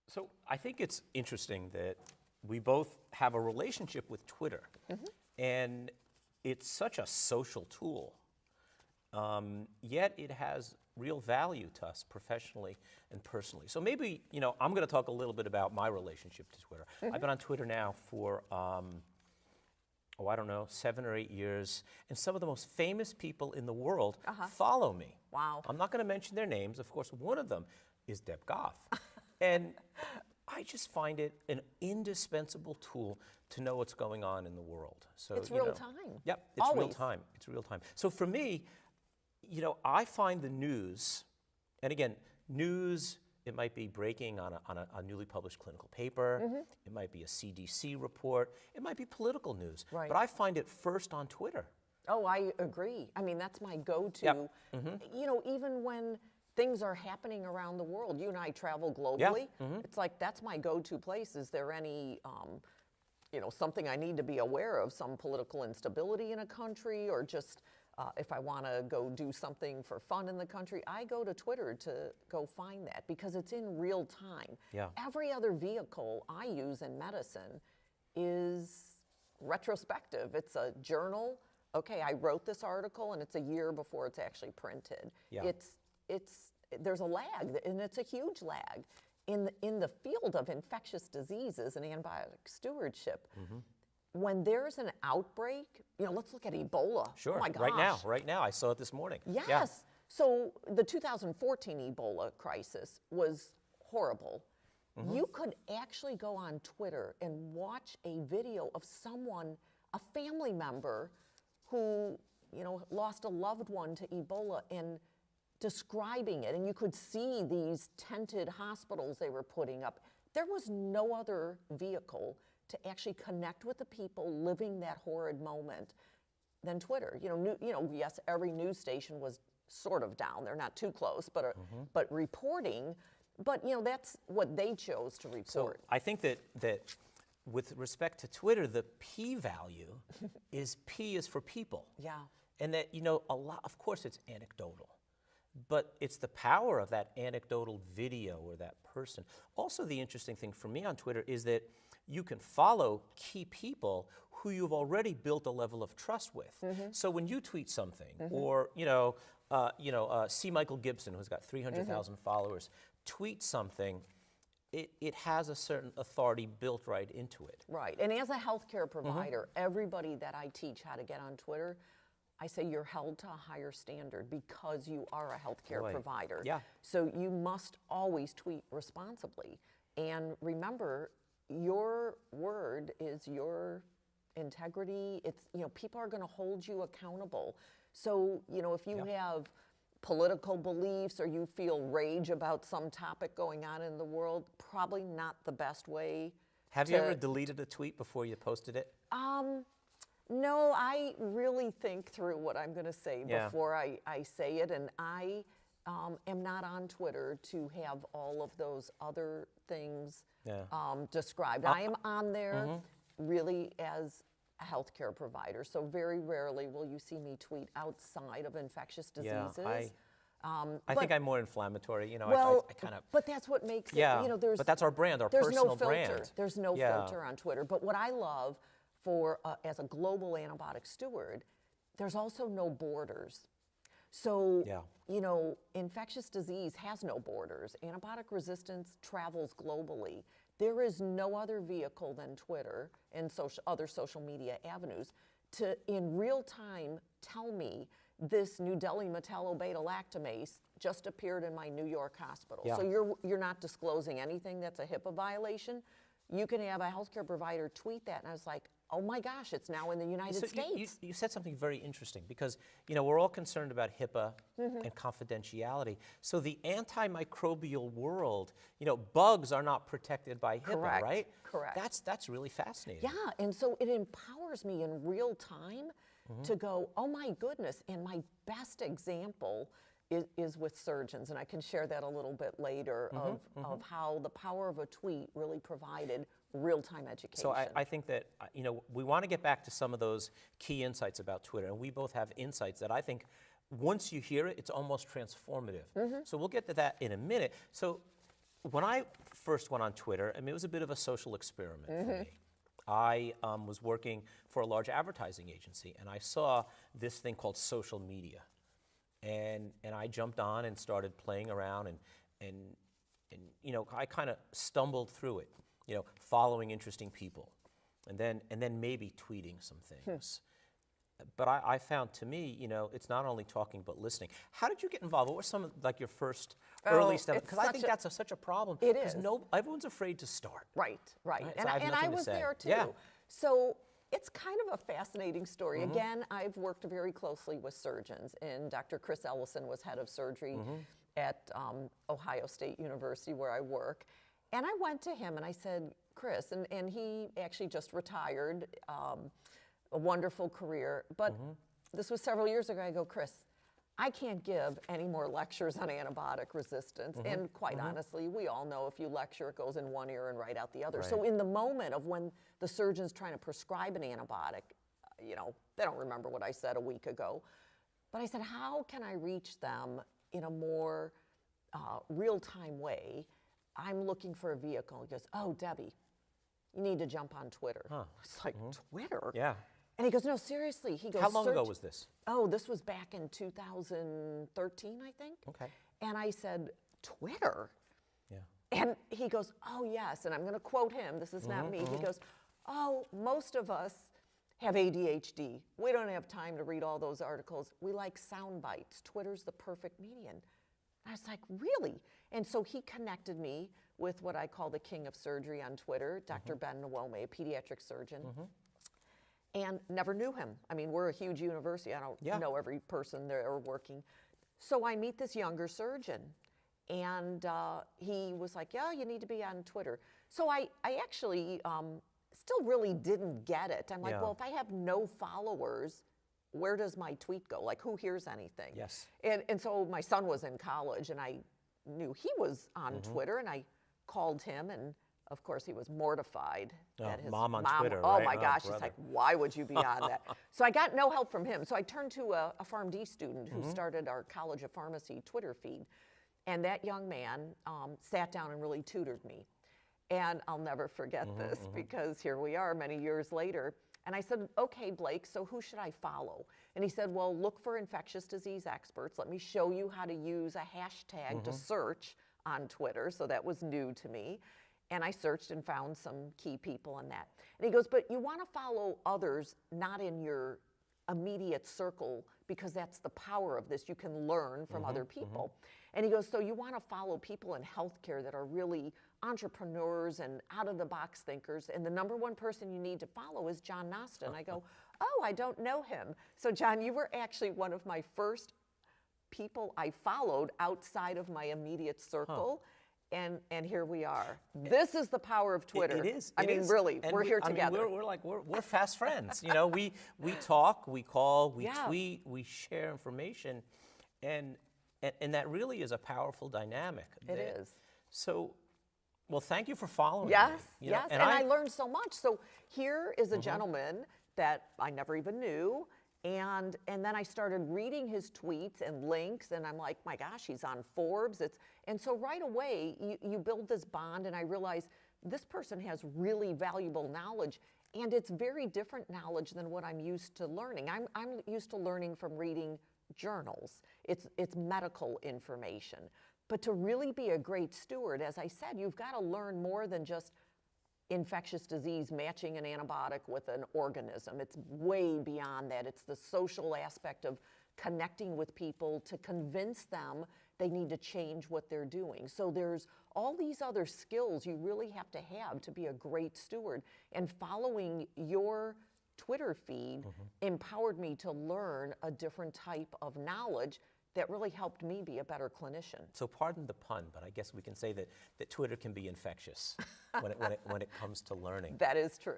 So I think it's interesting that we both have a relationship with Twitter, and it's such a social tool. Yet it has real value to us professionally and personally. So maybe, I'm going to talk a little bit about my relationship to Twitter. I've been on Twitter now for, I don't know, 7 or 8 years, and some of the most famous people in the world follow me. Wow. I'm not going to mention their names. Of course, one of them is Deb Goff. And I just find it an indispensable tool to know what's going on in the world. So It's real time. Yep, it's real Always. time. It's real time. So for me, I find the news, and again, news, it might be breaking on a newly published clinical paper. It might be a CDC report. It might be political news. Right. But I find it first on Twitter. Oh, I agree. I mean, that's my go-to. Yep. Even when things are happening around the world, you and I travel globally. It's like, that's my go-to place. Is there any, something I need to be aware of, some political instability in a country, or just if I want to go do something for fun in the country, I go to Twitter to go find that because it's in real time. Yeah. Every other vehicle I use in medicine is retrospective. It's a journal. Okay, I wrote this article and it's a year before it's actually printed. Yeah. There's a lag, and it's a huge lag. In the field of infectious diseases and antibiotic stewardship, when there's an outbreak, let's look at Ebola. Sure, Oh my gosh. right now. I saw it this morning. Yes. Yeah. So the 2014 Ebola crisis was horrible. You could actually go on Twitter and watch a video of someone, a family member, who lost a loved one to Ebola, and describing it, and you could see these tented hospitals they were putting up. There was no other vehicle to actually connect with the people living that horrid moment than Twitter. Yes, every news station was sort of down. They're not too close, but reporting. But that's what they chose to report. So I think that with respect to Twitter, the P value is P is for people. Yeah. And that, a lot, of course it's anecdotal, but it's the power of that anecdotal video or that person. Also, the interesting thing for me on Twitter is that you can follow key people who you've already built a level of trust with. So when you tweet something, or, C. Michael Gibson, who's got 300,000 followers, tweet something, it has a certain authority built right into it. Right. And as a healthcare provider, everybody that I teach how to get on Twitter, I say you're held to a higher standard because you are a healthcare provider. Yeah. So you must always tweet responsibly. And remember, your word is your integrity. It's, people are going to hold you accountable. So, if you have political beliefs or you feel rage about some topic going on in the world, probably not the best way. Have you ever deleted a tweet before you posted it? No, I really think through what I'm going to say before I say it, and I am not on Twitter to have all of those other things described. I am on there really as a healthcare provider, so very rarely will you see me tweet outside of infectious diseases. I think I'm more inflammatory. Well, I kind of. but that's what makes it. There's, but that's our brand, our there's personal no filter. brand. There's no filter on Twitter. But what I love for as a global antibiotic steward, there's also no borders. So infectious disease has no borders. Antibiotic resistance travels globally. There is no other vehicle than Twitter and other social media avenues to, in real time, tell me this New Delhi metallo-beta-lactamase just appeared in my New York hospital. Yeah. So you're not disclosing anything that's a HIPAA violation. You can have a healthcare provider tweet that, and I was like, oh my gosh, it's now in the United States. You said something very interesting because, we're all concerned about HIPAA and confidentiality. So the antimicrobial world, bugs are not protected by HIPAA, right? Correct. That's really fascinating. Yeah, and so it empowers me in real time to go, oh my goodness, and my best example is with surgeons, and I can share that a little bit later of how the power of a tweet really provided real-time education. So I think that, we want to get back to some of those key insights about Twitter, and we both have insights that I think once you hear it, it's almost transformative. So we'll get to that in a minute. So when I first went on Twitter, I mean, it was a bit of a social experiment for me. I was working for a large advertising agency, and I saw this thing called social media. And I jumped on and started playing around, and you know, I kind of stumbled through it, you know, following interesting people, and then maybe tweeting some things. But I found, to me, you know, it's not only talking but listening. How did you get involved? What were some of, like, your first early steps? Because I think that's such a problem. It is. Because everyone's afraid to start. Right. Right, so And, I have and nothing I to was say. there too. Yeah. So it's kind of a fascinating story. Again, I've worked very closely with surgeons, and Dr. Chris Ellison was head of surgery at Ohio State University, where I work. And I went to him and I said, Chris, and he actually just retired, a wonderful career, but this was several years ago. I go, Chris, I can't give any more lectures on antibiotic resistance. And quite honestly, we all know if you lecture, it goes in one ear and right out the other. Right. So in the moment of when the surgeon's trying to prescribe an antibiotic, you know, they don't remember what I said a week ago. But I said, how can I reach them in a more real-time way? I'm looking for a vehicle. He goes, oh, Debbie, you need to jump on Twitter. It's like, Twitter? Yeah. And he goes, no, seriously. He goes, How long ago was this? Oh, this was back in 2013, I think. Okay. And I said, Twitter? Yeah. And he goes, oh, yes. And I'm going to quote him. This is not me. He goes, oh, most of us have ADHD. We don't have time to read all those articles. We like sound bites. Twitter's the perfect medium. I was like, really? And so he connected me with what I call the king of surgery on Twitter, Dr. Ben Nawome, a pediatric surgeon. And never knew him. I mean, we're a huge university. I don't know every person there working. So I meet this younger surgeon, and he was like, yeah, you need to be on Twitter. So I actually still really didn't get it. I'm like, well, if I have no followers, where does my tweet go? Like, who hears anything? Yes. And so my son was in college, and I knew he was on Twitter, and I called him, and of course, he was mortified that his mom on Twitter, oh right? my Oh, gosh, brother. he's like, why would you be on that? So I got no help from him. So I turned to a PharmD student who started our College of Pharmacy Twitter feed. And that young man sat down and really tutored me. And I'll never forget this, because here we are many years later. And I said, okay, Blake, so who should I follow? And he said, well, look for infectious disease experts. Let me show you how to use a hashtag to search on Twitter. So that was new to me. And I searched and found some key people in that. And he goes, but you want to follow others, not in your immediate circle, because that's the power of this. You can learn from other people. And he goes, so you want to follow people in healthcare that are really entrepreneurs and out-of-the-box thinkers. And the number one person you need to follow is John Nosta. And I go, oh, I don't know him. So John, you were actually one of my first people I followed outside of my immediate circle. And here we are. This is the power of Twitter. It is. I mean, really, And we're here I mean, together. we're fast friends. You know, we talk, we call, we Yeah. tweet, we share information, and that really is a powerful dynamic. It is. So, well, thank you for following. Yes, me, you know, yes, and I learned so much. So here is a gentleman that I never even knew, and then I started reading his tweets and links, and I'm like, my gosh, he's on Forbes. And so right away, you build this bond, and I realize this person has really valuable knowledge, and it's very different knowledge than what I'm used to learning. I'm used to learning from reading journals. It's medical information. But to really be a great steward, as I said, you've got to learn more than just infectious disease matching an antibiotic with an organism. It's way beyond that. It's the social aspect of connecting with people to convince them they need to change what they're doing. So there's all these other skills you really have to be a great steward. And following your Twitter feed empowered me to learn a different type of knowledge that really helped me be a better clinician. So pardon the pun, but I guess we can say that Twitter can be infectious when it comes to learning. That is true.